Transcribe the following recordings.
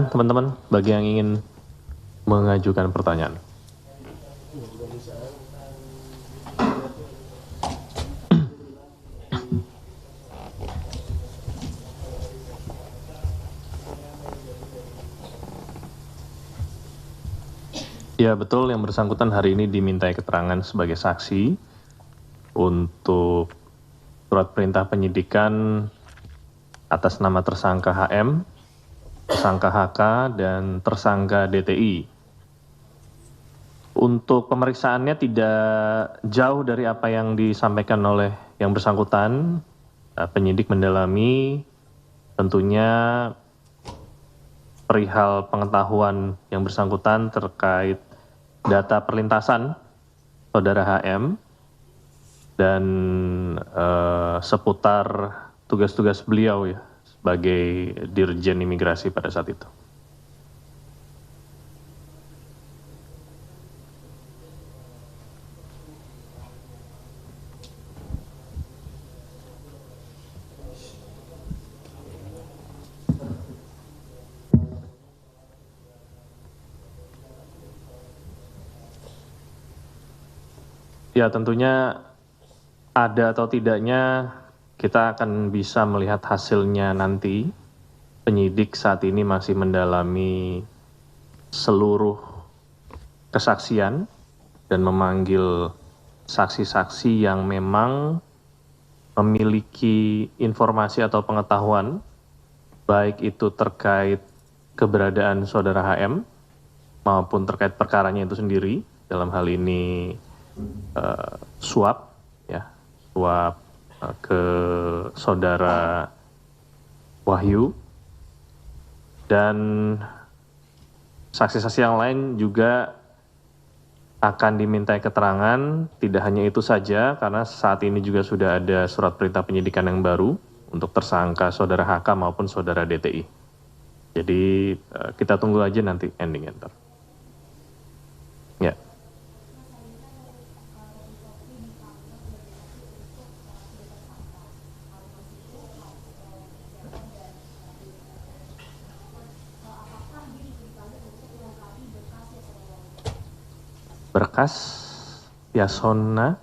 teman-teman bagi yang ingin mengajukan pertanyaan. Ya betul, yang bersangkutan hari ini dimintai keterangan sebagai saksi untuk surat perintah penyidikan atas nama tersangka HM, tersangka HK, dan tersangka DTI. Untuk pemeriksaannya tidak jauh dari apa yang disampaikan oleh yang bersangkutan. Penyidik mendalami tentunya perihal pengetahuan yang bersangkutan terkait data perlintasan saudara HM dan seputar tugas-tugas beliau ya sebagai Dirjen Imigrasi pada saat itu. Ya tentunya ada atau tidaknya kita akan bisa melihat hasilnya nanti. Penyidik saat ini masih mendalami seluruh kesaksian dan memanggil saksi-saksi yang memang memiliki informasi atau pengetahuan baik itu terkait keberadaan saudara HM maupun terkait perkaranya itu sendiri, dalam hal ini suap ke saudara Wahyu, dan saksi-saksi yang lain juga akan dimintai keterangan. Tidak hanya itu saja, karena saat ini juga sudah ada surat perintah penyidikan yang baru untuk tersangka saudara HK maupun saudara DTI. Jadi kita tunggu aja nanti endingnya ntar. Ya. Berkas Yasona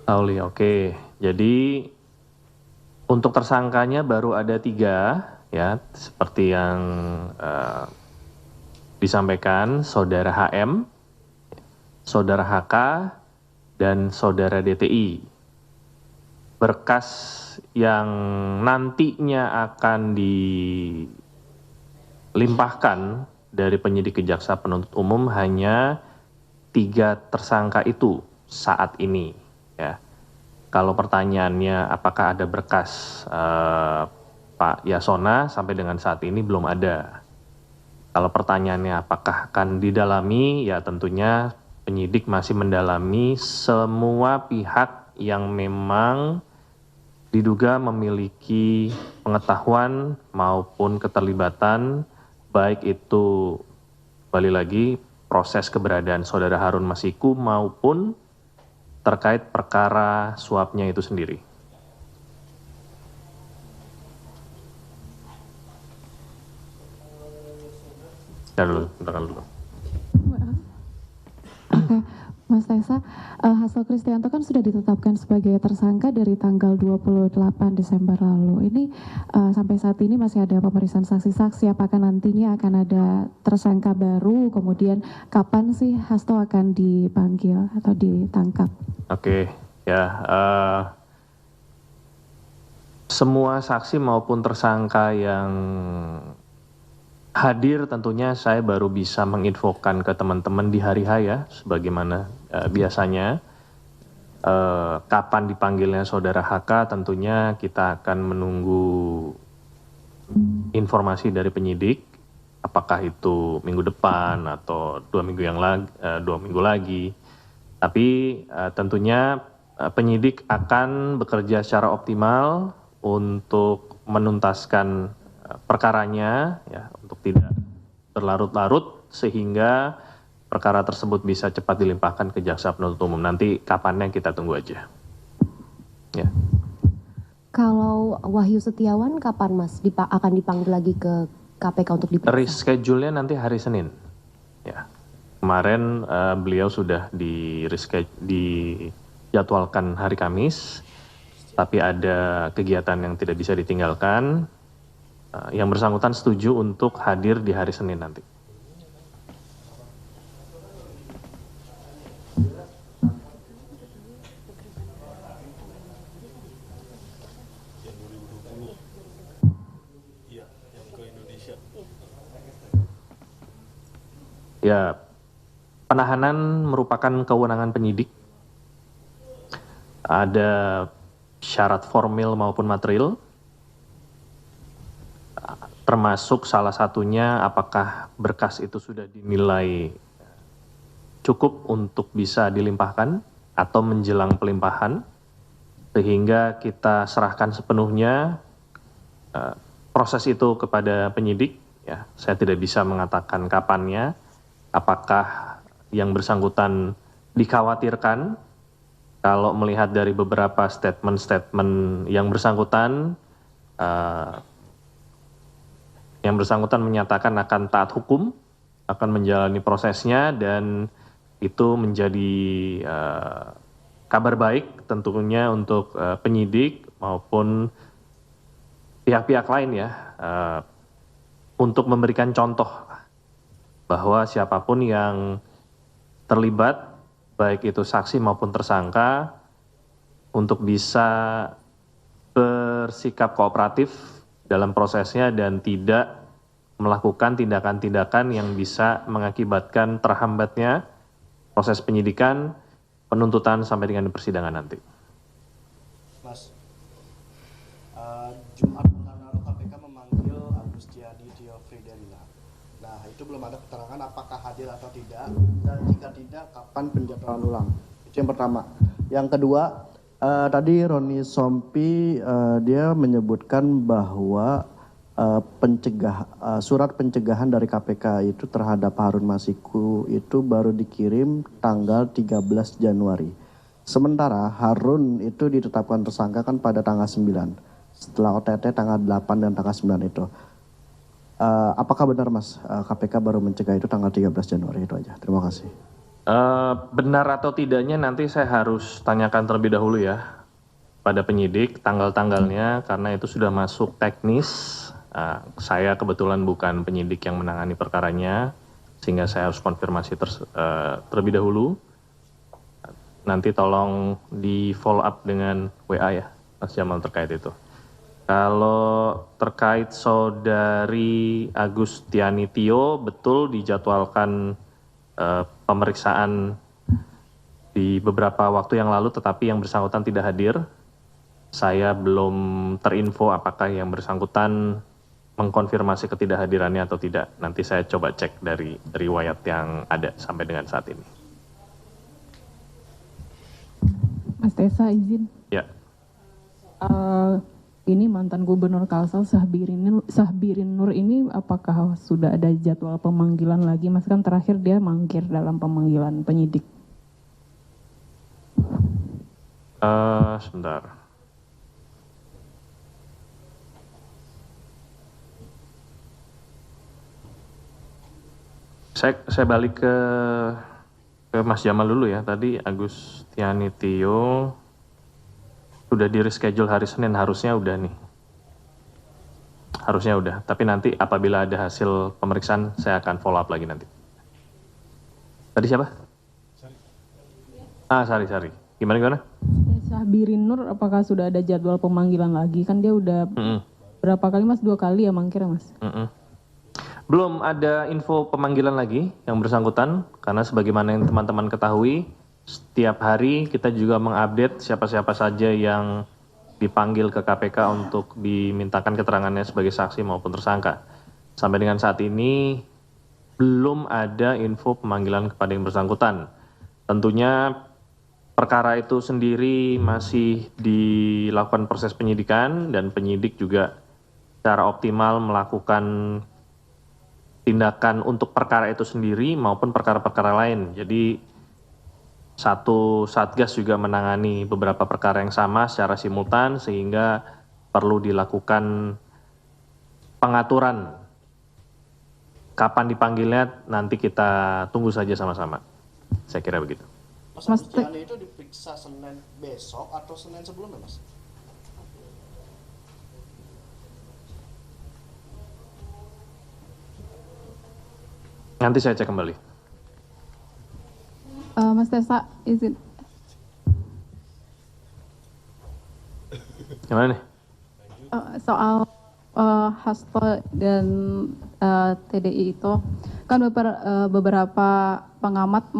Auli, oke. Jadi untuk tersangkanya baru ada 3 ya, seperti yang disampaikan, saudara HM, saudara HK, dan saudara DTI. Berkas yang nantinya akan dilimpahkan dari penyidik kejaksa penuntut umum hanya 3 tersangka itu saat ini ya. Kalau pertanyaannya apakah ada berkas Pak Yasona, sampai dengan saat ini belum ada. Kalau pertanyaannya apakah akan didalami, ya tentunya penyidik masih mendalami semua pihak yang memang diduga memiliki pengetahuan maupun keterlibatan, baik itu kembali lagi proses keberadaan saudara Harun Masiku maupun terkait perkara suapnya itu sendiri. Bentar dulu. Oke, Mas Tesa, Hasto Kristianto kan sudah ditetapkan sebagai tersangka dari tanggal 28 Desember lalu. Ini sampai saat ini masih ada pemeriksaan saksi-saksi, apakah nantinya akan ada tersangka baru, kemudian kapan sih Hasto akan dipanggil atau ditangkap? Oke, ya. Semua saksi maupun tersangka yang hadir tentunya saya baru bisa menginfokan ke teman-teman di hari H ya, sebagaimana biasanya. Kapan dipanggilnya saudara HK tentunya kita akan menunggu informasi dari penyidik, apakah itu minggu depan atau 2 minggu lagi. Tapi tentunya penyidik akan bekerja secara optimal untuk menuntaskan perkaranya ya, untuk tidak berlarut-larut sehingga perkara tersebut bisa cepat dilimpahkan ke jaksa penuntut umum. Nanti kapannya kita tunggu aja. Ya. Kalau Wahyu Setiawan kapan Mas akan dipanggil lagi ke KPK untuk diperiksa? Reschedule-nya nanti hari Senin. Ya. Kemarin beliau sudah dijadwalkan hari Kamis, tapi ada kegiatan yang tidak bisa ditinggalkan. Yang bersangkutan setuju untuk hadir di hari Senin nanti. Ya, penahanan merupakan kewenangan penyidik. Ada syarat formil maupun material, termasuk salah satunya apakah berkas itu sudah dinilai cukup untuk bisa dilimpahkan atau menjelang pelimpahan, sehingga kita serahkan sepenuhnya proses itu kepada penyidik. Ya, saya tidak bisa mengatakan kapannya. Apakah yang bersangkutan dikhawatirkan kalau melihat dari beberapa statement-statement yang bersangkutan menyatakan akan taat hukum, akan menjalani prosesnya, dan itu menjadi kabar baik tentunya untuk penyidik maupun pihak-pihak lain ya, untuk memberikan contoh bahwa siapapun yang terlibat, baik itu saksi maupun tersangka, untuk bisa bersikap kooperatif dalam prosesnya dan tidak melakukan tindakan-tindakan yang bisa mengakibatkan terhambatnya proses penyidikan, penuntutan sampai dengan persidangan nanti. Mas, Jumat pekan lalu KPK memanggil Agustiani Tio Friderina. Nah, itu belum ada keterangan apakah hadir atau tidak, dan jika tidak, kapan penjadwalan ulang. Itu yang pertama. Yang kedua, tadi Roni Sompi dia menyebutkan bahwa surat pencegahan dari KPK itu terhadap Harun Masiku itu baru dikirim tanggal 13 Januari. Sementara Harun itu ditetapkan tersangka kan pada tanggal 9, setelah OTT tanggal 8 dan tanggal 9 itu. Apakah benar Mas, KPK baru mencegah itu tanggal 13 Januari itu aja? Terima kasih. Benar atau tidaknya nanti saya harus tanyakan terlebih dahulu ya pada penyidik tanggal-tanggalnya, karena itu sudah masuk teknis. Saya kebetulan bukan penyidik yang menangani perkaranya, sehingga saya harus konfirmasi terlebih dahulu. Nanti tolong di follow up dengan WA ya Mas Jamal terkait itu. Kalau terkait saudari Agustiani Tio, betul dijadwalkan pemeriksaan di beberapa waktu yang lalu, tetapi yang bersangkutan tidak hadir. Saya belum terinfo apakah yang bersangkutan mengkonfirmasi ketidakhadirannya atau tidak. Nanti saya coba cek dari riwayat yang ada sampai dengan saat ini. Mas Tessa izin. Ya. Ini mantan Gubernur Kalsel Sahbirin Nur ini apakah sudah ada jadwal pemanggilan lagi? Mas kan terakhir dia mangkir dalam pemanggilan penyidik. Sebentar. Saya balik ke Mas Jamal dulu ya. Tadi Agustiani Tio sudah di reschedule hari Senin, harusnya udah nih. Harusnya udah, tapi nanti apabila ada hasil pemeriksaan saya akan follow up lagi nanti. Tadi siapa? Sari. Gimana? Sahbirin Nur apakah sudah ada jadwal pemanggilan lagi? Kan dia udah berapa kali Mas? 2 kali ya mangkir Mas? Belum ada info pemanggilan lagi yang bersangkutan, karena sebagaimana yang teman-teman ketahui, setiap hari kita juga mengupdate siapa-siapa saja yang dipanggil ke KPK untuk dimintakan keterangannya sebagai saksi maupun tersangka. Sampai dengan saat ini belum ada info pemanggilan kepada yang bersangkutan. Tentunya perkara itu sendiri masih dilakukan proses penyidikan, dan penyidik juga secara optimal melakukan tindakan untuk perkara itu sendiri maupun perkara-perkara lain. Jadi satu satgas juga menangani beberapa perkara yang sama secara simultan, sehingga perlu dilakukan pengaturan Kapan dipanggilnya nanti kita tunggu saja sama-sama. Saya kira begitu. Mas Pujiani itu diperiksa Senin besok atau Senin sebelumnya, Mas? Nanti saya cek kembali. Mas Tesa izin. Gimana nih? Soal Hasto dan TDI itu kan beberapa pengamat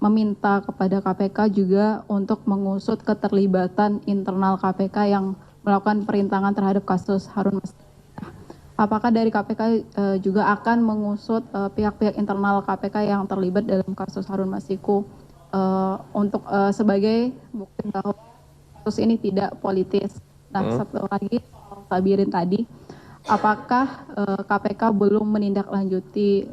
meminta kepada KPK juga untuk mengusut keterlibatan internal KPK yang melakukan perintangan terhadap kasus Harun Masiku. Apakah dari KPK juga akan mengusut pihak-pihak internal KPK yang terlibat dalam kasus Harun Masiku untuk sebagai bukti bahwa kasus ini tidak politis? Nah, satu lagi soal Sabirin tadi, apakah KPK belum menindaklanjuti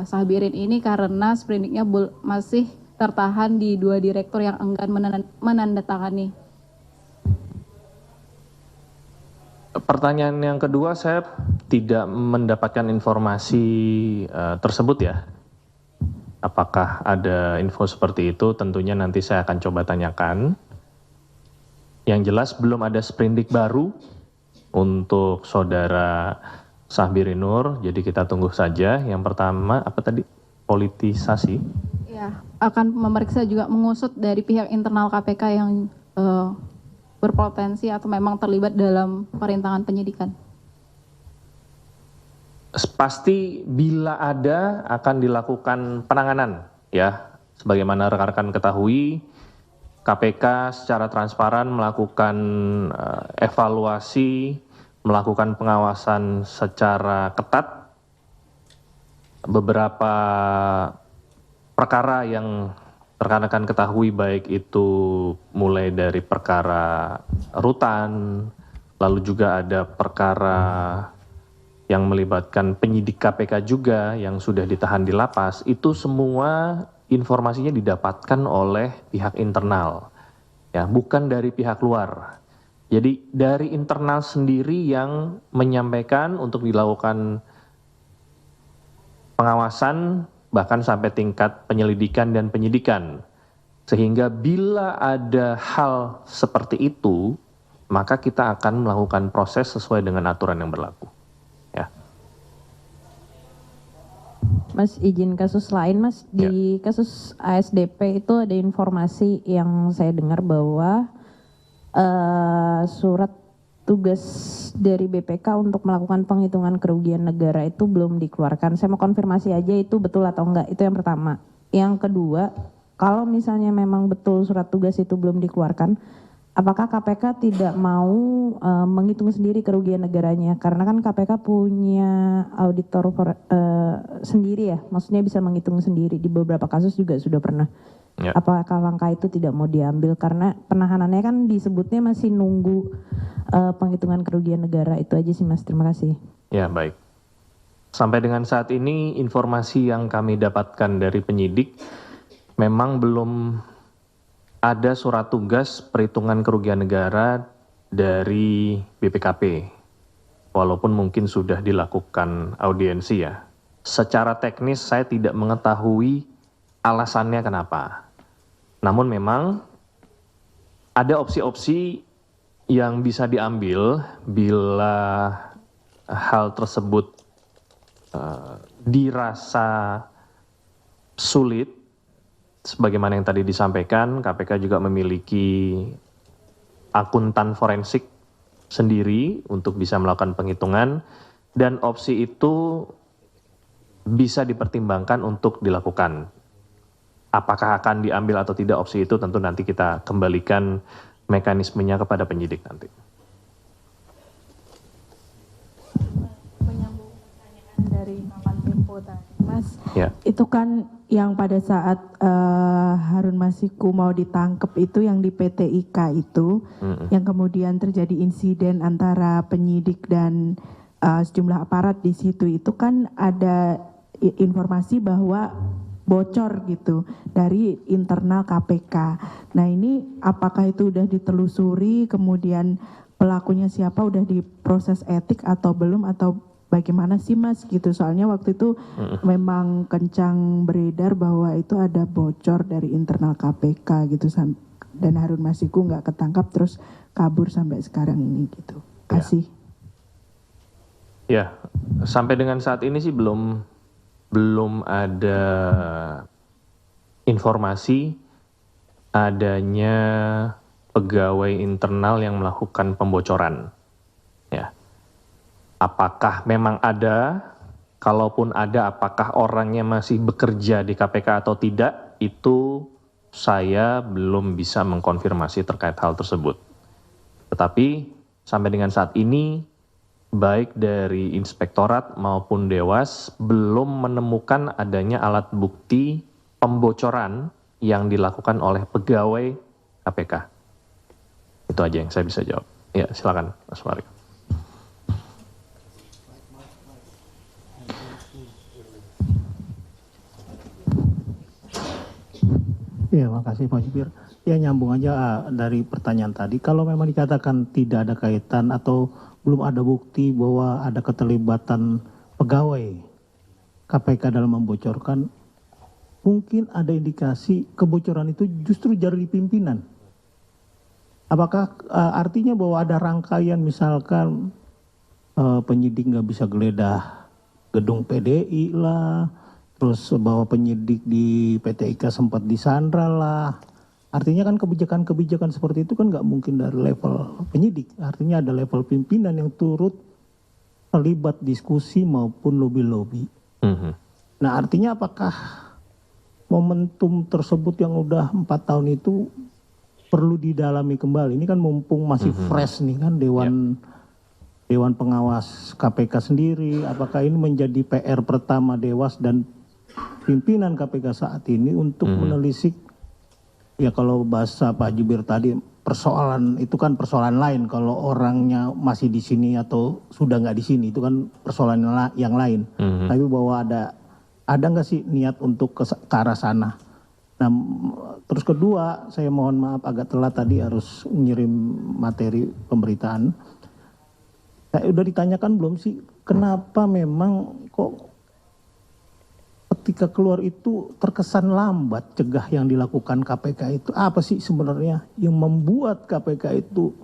Sabirin ini karena sprindiknya masih tertahan di 2 direktur yang enggan menandatangani? Pertanyaan yang kedua, saya tidak mendapatkan informasi tersebut ya. Apakah ada info seperti itu? Tentunya nanti saya akan coba tanyakan. Yang jelas belum ada sprindik baru untuk saudara Syahbiri Nur, jadi kita tunggu saja. Yang pertama, apa tadi? Politisasi? Ya, akan memeriksa juga mengusut dari pihak internal KPK yang berpotensi atau memang terlibat dalam perintangan penyidikan. Pasti bila ada akan dilakukan penanganan ya. Sebagaimana rekan-rekan ketahui, KPK secara transparan melakukan evaluasi, melakukan pengawasan secara ketat. Beberapa perkara yang rekan-rekan ketahui baik itu mulai dari perkara rutan, lalu juga ada perkara yang melibatkan penyidik KPK juga yang sudah ditahan di lapas, itu semua informasinya didapatkan oleh pihak internal, ya, bukan dari pihak luar. Jadi dari internal sendiri yang menyampaikan untuk dilakukan pengawasan bahkan sampai tingkat penyelidikan dan penyidikan. Sehingga bila ada hal seperti itu, maka kita akan melakukan proses sesuai dengan aturan yang berlaku. Ya. Mas, izin kasus lain, Mas. Di kasus ASDP itu ada informasi yang saya dengar bahwa surat tugas dari BPK untuk melakukan penghitungan kerugian negara itu belum dikeluarkan. Saya mau konfirmasi aja itu betul atau enggak, itu yang pertama. Yang kedua, kalau misalnya memang betul surat tugas itu belum dikeluarkan, apakah KPK tidak mau menghitung sendiri kerugian negaranya? Karena kan KPK punya auditor sendiri ya, maksudnya bisa menghitung sendiri. Di beberapa kasus juga sudah pernah. Ya. Apakah langkah itu tidak mau diambil karena penahanannya kan disebutnya masih nunggu penghitungan kerugian negara? Itu aja sih, Mas, terima kasih. Ya, baik. Sampai dengan saat ini informasi yang kami dapatkan dari penyidik memang belum ada surat tugas perhitungan kerugian negara dari BPKP, walaupun mungkin sudah dilakukan audiensi ya. Secara teknis saya tidak mengetahui alasannya kenapa. Namun memang ada opsi-opsi yang bisa diambil bila hal tersebut dirasa sulit. Sebagaimana yang tadi disampaikan, KPK juga memiliki akuntan forensik sendiri untuk bisa melakukan penghitungan, dan opsi itu bisa dipertimbangkan untuk dilakukan. Apakah akan diambil atau tidak opsi itu tentu nanti kita kembalikan mekanismenya kepada penyidik nanti. Menyambung pertanyaan dari kawan Tempo tadi, Mas. Ya. Itu kan yang pada saat Harun Masiku mau ditangkap itu yang di PT IKA itu, yang kemudian terjadi insiden antara penyidik dan sejumlah aparat di situ, itu kan ada informasi bahwa bocor gitu dari internal KPK. Nah ini apakah itu udah ditelusuri, kemudian pelakunya siapa, udah diproses etik atau belum, atau bagaimana sih Mas gitu, soalnya waktu itu memang kencang beredar bahwa itu ada bocor dari internal KPK gitu, dan Harun Masiku nggak ketangkap terus kabur sampai sekarang ini gitu. Kasih. Ya, sampai dengan saat ini sih belum ada informasi adanya pegawai internal yang melakukan pembocoran. Ya. Apakah memang ada? Kalaupun ada, apakah orangnya masih bekerja di KPK atau tidak? Itu saya belum bisa mengkonfirmasi terkait hal tersebut. Tetapi sampai dengan saat ini, baik dari inspektorat maupun Dewas belum menemukan adanya alat bukti pembocoran yang dilakukan oleh pegawai KPK. Itu aja yang saya bisa jawab. Ya, silakan Mas Mario. Ya, makasih Pak Jubir. Ya, nyambung aja dari pertanyaan tadi. Kalau memang dikatakan tidak ada kaitan atau belum ada bukti bahwa ada keterlibatan pegawai KPK dalam membocorkan, mungkin ada indikasi kebocoran itu justru dari pimpinan. Apakah artinya bahwa ada rangkaian misalkan penyidik nggak bisa geledah gedung PDI lah, terus bahwa penyidik di PT IKA sempat disandra lah. Artinya kan kebijakan-kebijakan seperti itu kan nggak mungkin dari level penyidik. Artinya ada level pimpinan yang turut terlibat diskusi maupun lobby-lobby. Nah, artinya apakah momentum tersebut yang udah 4 tahun itu perlu didalami kembali? Ini kan mumpung masih fresh nih kan Dewan Pengawas KPK sendiri. Apakah ini menjadi PR pertama Dewas dan pimpinan KPK saat ini untuk menelisik, ya kalau bahasa Pak Jubir tadi, persoalan itu kan persoalan lain kalau orangnya masih di sini atau sudah nggak di sini, itu kan persoalan yang lain. Tapi bahwa ada nggak sih niat untuk ke arah sana? Nah, terus kedua, saya mohon maaf agak telat tadi harus ngirim materi pemberitaan. Saya udah ditanyakan belum sih, kenapa memang kok ketika keluar itu terkesan lambat cegah yang dilakukan KPK itu? Apa sih sebenarnya yang membuat KPK itu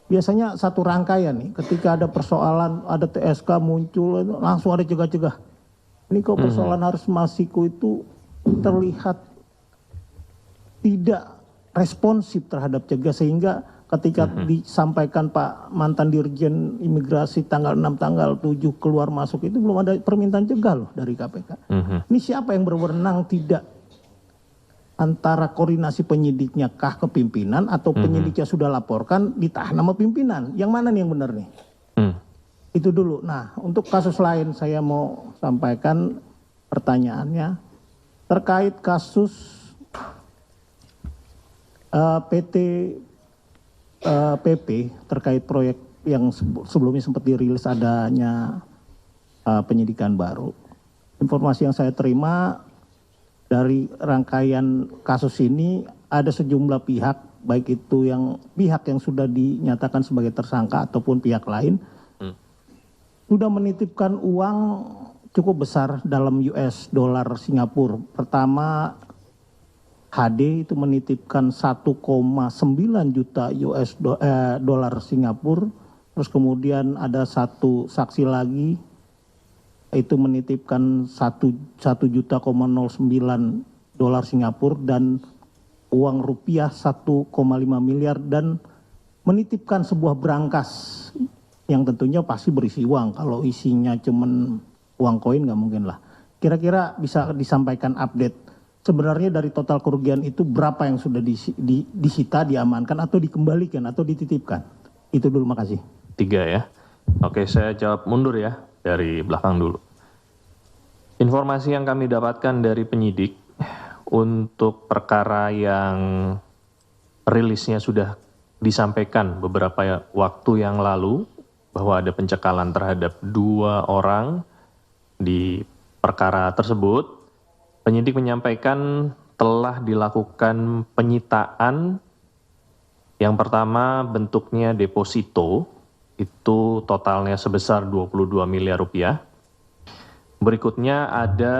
biasanya satu rangkaian nih, ketika ada persoalan, ada TSK muncul, langsung ada cegah-cegah. Ini kok persoalan Harun Masiku itu terlihat tidak responsif terhadap cegah, sehingga ketika disampaikan Pak mantan Dirjen Imigrasi tanggal 6, tanggal 7 keluar masuk itu belum ada permintaan cegah loh dari KPK. Ini siapa yang berwenang tidak? Antara koordinasi penyidiknya kah ke pimpinan atau penyidiknya sudah laporkan ditahan sama pimpinan? Yang mana nih yang benar nih? Itu dulu. Nah, untuk kasus lain saya mau sampaikan pertanyaannya terkait kasus PT PP terkait proyek yang sebelumnya sempat dirilis adanya penyidikan baru. Informasi yang saya terima dari rangkaian kasus ini, ada sejumlah pihak, baik itu pihak yang sudah dinyatakan sebagai tersangka ataupun pihak lain, sudah menitipkan uang cukup besar dalam US dollar Singapura. Pertama, HD itu menitipkan 1,9 juta US dolar Singapura. Terus kemudian ada satu saksi lagi itu menitipkan 1,09 juta dolar Singapura dan uang rupiah 1,5 miliar, dan menitipkan sebuah brankas yang tentunya pasti berisi uang. Kalau isinya cuman uang koin nggak mungkin lah. Kira-kira bisa disampaikan update sebenarnya dari total kerugian itu berapa yang sudah disita, diamankan, atau dikembalikan, atau dititipkan? Itu dulu, makasih. 3 ya. Oke, saya jawab mundur ya, dari belakang dulu. Informasi yang kami dapatkan dari penyidik untuk perkara yang rilisnya sudah disampaikan beberapa waktu yang lalu, bahwa ada pencekalan terhadap 2 orang di perkara tersebut. Penyidik menyampaikan telah dilakukan penyitaan. Yang pertama bentuknya deposito itu totalnya sebesar 22 miliar rupiah. Berikutnya ada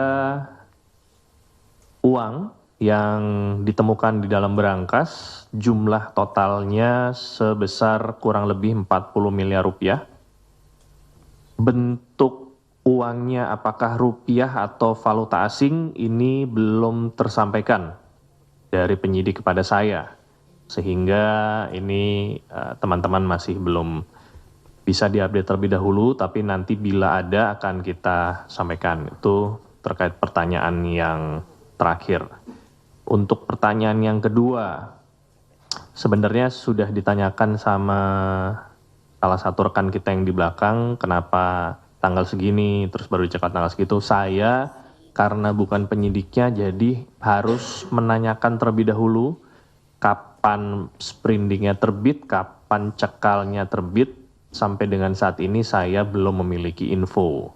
uang yang ditemukan di dalam berangkas, jumlah totalnya sebesar kurang lebih 40 miliar rupiah. Bentuk uangnya apakah rupiah atau valuta asing ini belum tersampaikan dari penyidik kepada saya. Sehingga ini teman-teman masih belum bisa diupdate terlebih dahulu, tapi nanti bila ada akan kita sampaikan. Itu terkait pertanyaan yang terakhir. Untuk pertanyaan yang kedua, sebenarnya sudah ditanyakan sama salah satu rekan kita yang di belakang, kenapa tanggal segini, terus baru dicekal tanggal segitu. Saya, karena bukan penyidiknya, jadi harus menanyakan terlebih dahulu kapan sprindingnya terbit, kapan cekalnya terbit. Sampai dengan saat ini saya belum memiliki info.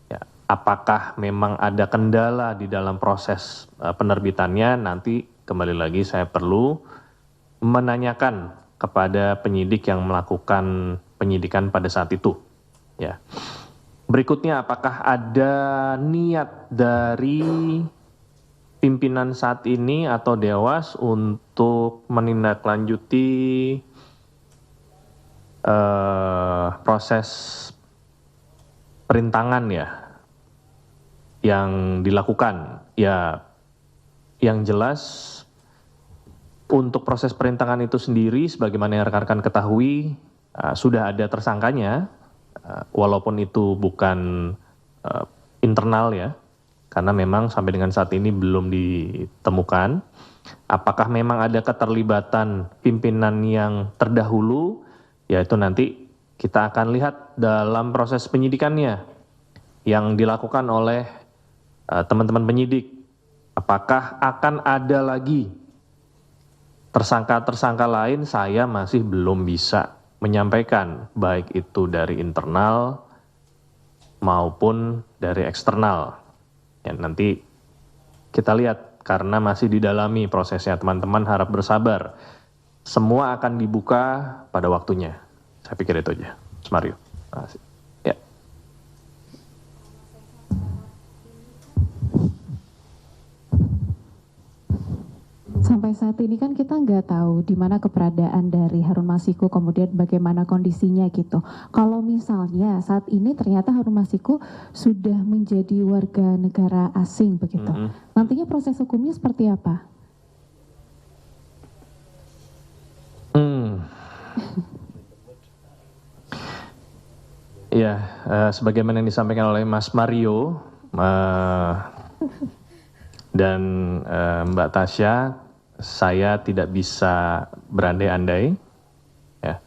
Ya, apakah memang ada kendala di dalam proses penerbitannya, nanti kembali lagi saya perlu menanyakan kepada penyidik yang melakukan penyidikan pada saat itu. Ya. Berikutnya, apakah ada niat dari pimpinan saat ini atau Dewas untuk menindaklanjuti proses perintangan ya yang dilakukan? Ya, yang jelas untuk proses perintangan itu sendiri, sebagaimana yang rekan-rekan ketahui, sudah ada tersangkanya, walaupun itu bukan internal ya, karena memang sampai dengan saat ini belum ditemukan. Apakah memang ada keterlibatan pimpinan yang terdahulu, ya itu nanti kita akan lihat dalam proses penyidikannya yang dilakukan oleh teman-teman penyidik. Apakah akan ada lagi tersangka-tersangka lain, saya masih belum bisa menyampaikan, baik itu dari internal maupun dari eksternal. Ya, nanti kita lihat, karena masih didalami prosesnya, teman-teman harap bersabar. Semua akan dibuka pada waktunya. Saya pikir itu aja. Mas Mario. Terima kasih. Ya. Sampai saat ini kan kita nggak tahu di mana keberadaan dari Harun Masiku, kemudian bagaimana kondisinya gitu. Kalau misalnya saat ini ternyata Harun Masiku sudah menjadi warga negara asing begitu, nantinya proses hukumnya seperti apa? Ya, sebagaimana yang disampaikan oleh Mas Mario dan Mbak Tasya, saya tidak bisa berandai-andai. Ya.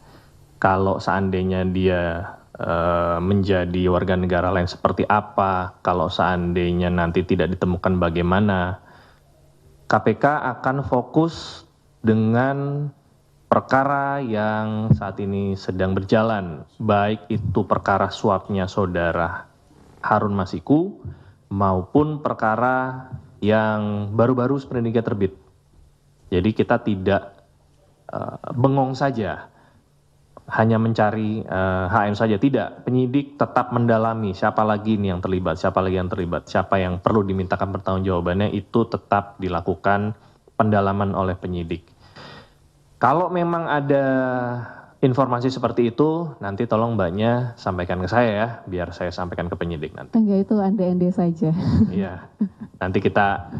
Kalau seandainya dia menjadi warga negara lain seperti apa, kalau seandainya nanti tidak ditemukan bagaimana, KPK akan fokus dengan perkara yang saat ini sedang berjalan, baik itu perkara suapnya saudara Harun Masiku maupun perkara yang baru-baru sprindingnya terbit. Jadi kita tidak bengong saja, hanya mencari HM saja, tidak. Penyidik tetap mendalami siapa lagi ini yang terlibat, siapa lagi yang terlibat, siapa yang perlu dimintakan pertanggungjawabannya, itu tetap dilakukan pendalaman oleh penyidik. Kalau memang ada informasi seperti itu, nanti tolong Mbaknya sampaikan ke saya ya, biar saya sampaikan ke penyidik nanti. Enggak, itu ande-ande saja. Iya, nanti kita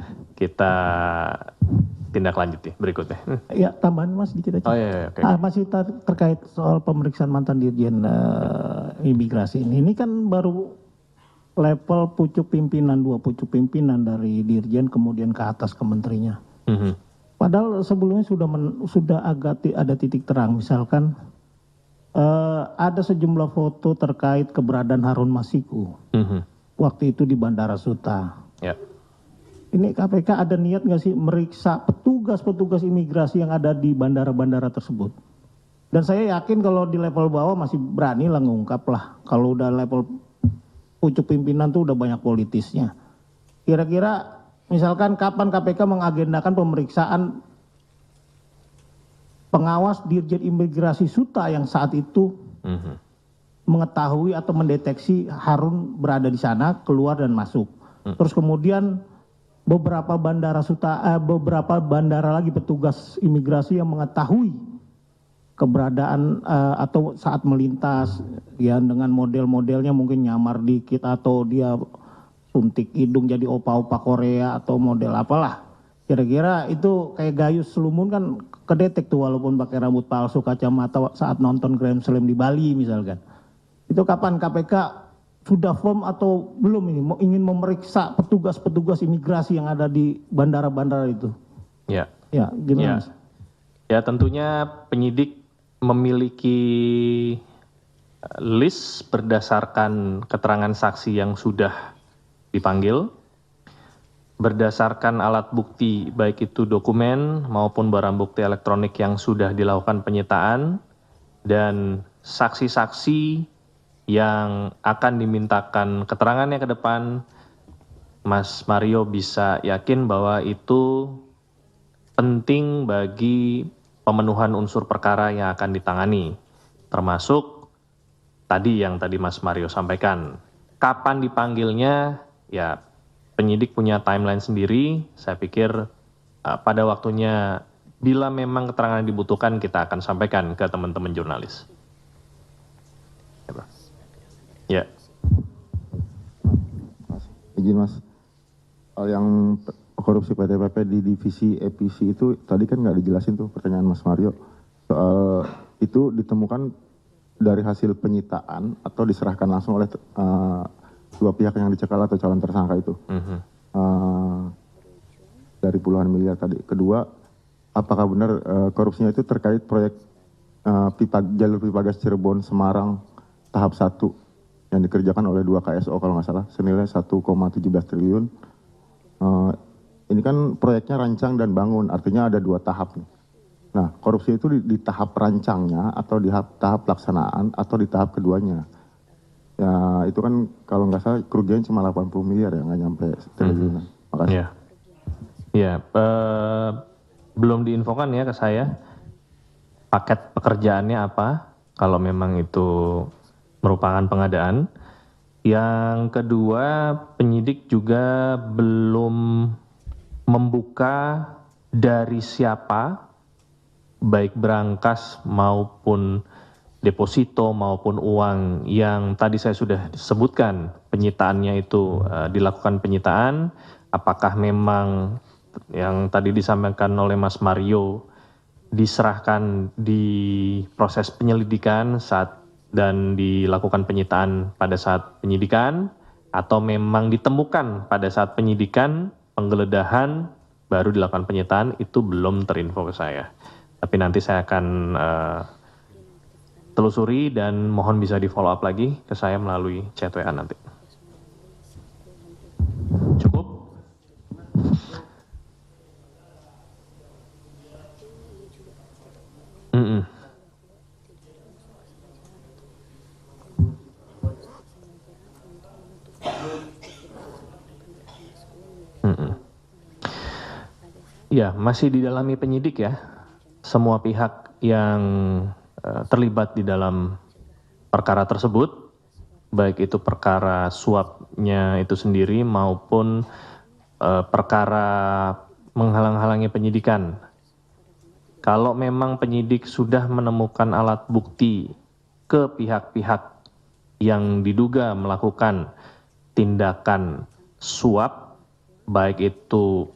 tindak lanjuti berikutnya. Ya, tambahan Mas dikit aja. Oh iya, oke. Masih terkait soal pemeriksaan mantan Dirjen Imigrasi ini kan baru level pucuk pimpinan, 2 pucuk pimpinan dari Dirjen kemudian ke atas ke menterinya. Padahal sebelumnya sudah agak ada titik terang, misalkan ada sejumlah foto terkait keberadaan Harun Masiku waktu itu di Bandara Suta. Ya. Ini KPK ada niat nggak sih meriksa petugas-petugas imigrasi yang ada di bandara-bandara tersebut? Dan saya yakin kalau di level bawah masih berani lah ngungkap lah. Kalau udah level pucuk pimpinan tuh udah banyak politisnya. Kira-kira misalkan kapan KPK mengagendakan pemeriksaan pengawas Dirjen Imigrasi Suta yang saat itu mengetahui atau mendeteksi Harun berada di sana, keluar dan masuk. Terus kemudian beberapa bandara lagi petugas imigrasi yang mengetahui keberadaan atau saat melintas ya dengan model-modelnya mungkin nyamar dikit atau dia suntik hidung jadi opa-opa Korea atau model apalah. Kira-kira itu kayak Gayus Lumun kan kedetek tuh walaupun pakai rambut palsu, kacamata saat nonton Grand Slam di Bali misalkan. Itu kapan KPK sudah firm atau belum ini ingin memeriksa petugas-petugas imigrasi yang ada di bandara-bandara itu? Ya. Ya, gimana? Ya, tentunya penyidik memiliki list berdasarkan keterangan saksi yang sudah dipanggil, berdasarkan alat bukti baik itu dokumen maupun barang bukti elektronik yang sudah dilakukan penyitaan, dan saksi-saksi yang akan dimintakan keterangannya ke depan. Mas Mario bisa yakin bahwa itu penting bagi pemenuhan unsur perkara yang akan ditangani, termasuk tadi yang tadi Mas Mario sampaikan. Kapan dipanggilnya, ya penyidik punya timeline sendiri. Saya pikir pada waktunya bila memang keterangan yang dibutuhkan kita akan sampaikan ke teman-teman jurnalis. Ya. Izin Mas, yang korupsi PTPP di divisi EPC itu tadi kan nggak dijelasin tuh pertanyaan Mas Mario. Soal itu ditemukan dari hasil penyitaan atau diserahkan langsung oleh dua pihak yang dicekal atau calon tersangka itu. Dari puluhan miliar tadi. Kedua, apakah benar korupsinya itu terkait proyek jalur pipa gas Cirebon Semarang tahap 1 yang dikerjakan oleh 2 KSO kalau nggak salah, senilai 1,17 triliun. Ini kan proyeknya rancang dan bangun, artinya ada 2 tahap nih. Nah, korupsi itu di tahap rancangnya atau di tahap pelaksanaan atau di tahap keduanya. Ya, itu kan kalau nggak salah kerugian cuma 80 miliar ya, nggak nyampe triliunan. Makasih. Ya, ya belum diinfokan ya ke saya paket pekerjaannya apa, kalau memang itu merupakan pengadaan. Yang kedua, penyidik juga belum membuka dari siapa, baik berangkas maupun deposito maupun uang yang tadi saya sudah sebutkan penyitaannya itu dilakukan penyitaan. Apakah memang yang tadi disampaikan oleh Mas Mario diserahkan di proses penyelidikan dan dilakukan penyitaan pada saat penyidikan, atau memang ditemukan pada saat penyidikan, penggeledahan, baru dilakukan penyitaan, itu belum terinfo ke saya. Tapi nanti saya akan telusuri dan mohon bisa di follow up lagi ke saya melalui chat WA nanti. Cukup? Ya, masih didalami penyidik ya. Semua pihak yang terlibat di dalam perkara tersebut, baik itu perkara suapnya itu sendiri maupun perkara menghalang-halangi penyidikan. Kalau memang penyidik sudah menemukan alat bukti ke pihak-pihak yang diduga melakukan tindakan suap, baik itu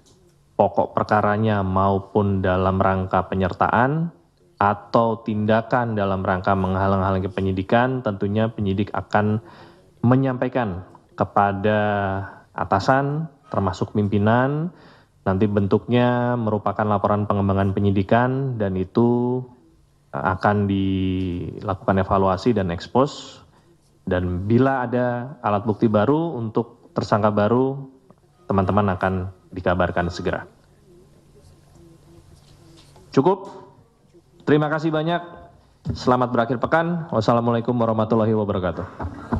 pokok perkaranya maupun dalam rangka penyertaan atau tindakan dalam rangka menghalang-halangi penyidikan, tentunya penyidik akan menyampaikan kepada atasan termasuk pimpinan. Nanti bentuknya merupakan laporan pengembangan penyidikan dan itu akan dilakukan evaluasi dan ekspos. Dan bila ada alat bukti baru untuk tersangka baru, teman-teman akan dikabarkan segera. Cukup. Terima kasih banyak. Selamat berakhir pekan. Wassalamualaikum warahmatullahi wabarakatuh.